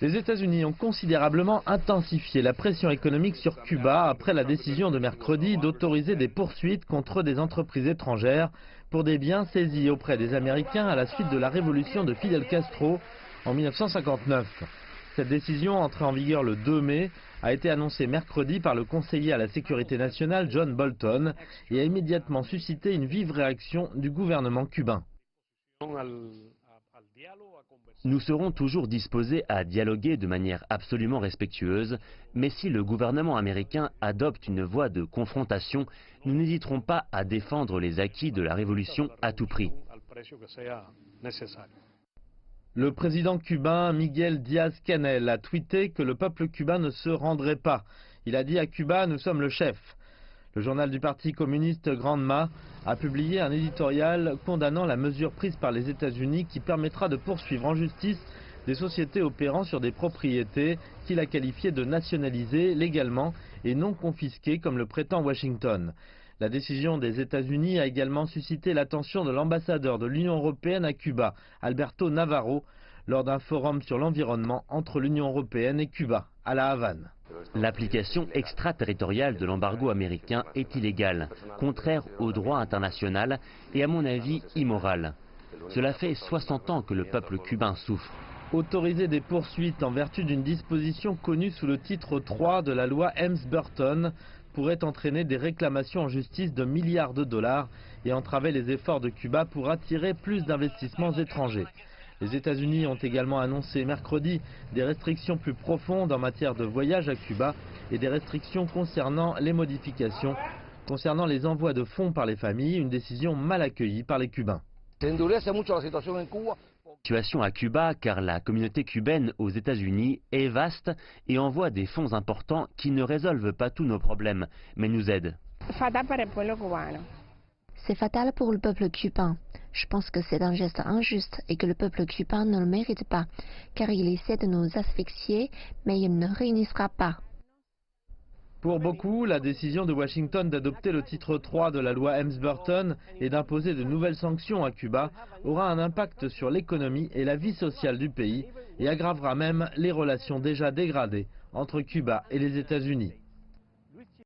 Les États-Unis ont considérablement intensifié la pression économique sur Cuba après la décision de mercredi d'autoriser des poursuites contre des entreprises étrangères pour des biens saisis auprès des Américains à la suite de la révolution de Fidel Castro en 1959. Cette décision, entrée en vigueur le 2 mai, a été annoncée mercredi par le conseiller à la sécurité nationale John Bolton et a immédiatement suscité une vive réaction du gouvernement cubain. Nous serons toujours disposés à dialoguer de manière absolument respectueuse, mais si le gouvernement américain adopte une voie de confrontation, nous n'hésiterons pas à défendre les acquis de la révolution à tout prix. Le président cubain Miguel Díaz-Canel a tweeté que le peuple cubain ne se rendrait pas. Il a dit à Cuba, nous sommes le chef. Le journal du Parti communiste Granma a publié un éditorial condamnant la mesure prise par les États-Unis qui permettra de poursuivre en justice des sociétés opérant sur des propriétés qu'il a qualifiées de nationalisées légalement et non confisquées comme le prétend Washington. La décision des États-Unis a également suscité l'attention de l'ambassadeur de l'Union européenne à Cuba, Alberto Navarro, lors d'un forum sur l'environnement entre l'Union européenne et Cuba, à La Havane. L'application extraterritoriale de l'embargo américain est illégale, contraire au droit international et à mon avis immorale. Cela fait 60 ans que le peuple cubain souffre. Autoriser des poursuites en vertu d'une disposition connue sous le titre 3 de la loi Helms-Burton pourrait entraîner des réclamations en justice de milliards de dollars et entraver les efforts de Cuba pour attirer plus d'investissements étrangers. Les États-Unis ont également annoncé mercredi des restrictions plus profondes en matière de voyage à Cuba et des restrictions concernant les modifications, concernant les envois de fonds par les familles, une décision mal accueillie par les Cubains. La situation à Cuba, car la communauté cubaine aux États-Unis est vaste et envoie des fonds importants qui ne résolvent pas tous nos problèmes, mais nous aident. C'est fatal pour le peuple cubain. Je pense que c'est un geste injuste et que le peuple cubain ne le mérite pas, car il essaie de nous asphyxier, mais il ne réunissera pas. Pour beaucoup, la décision de Washington d'adopter le titre 3 de la loi Helms-Burton et d'imposer de nouvelles sanctions à Cuba aura un impact sur l'économie et la vie sociale du pays et aggravera même les relations déjà dégradées entre Cuba et les États-Unis.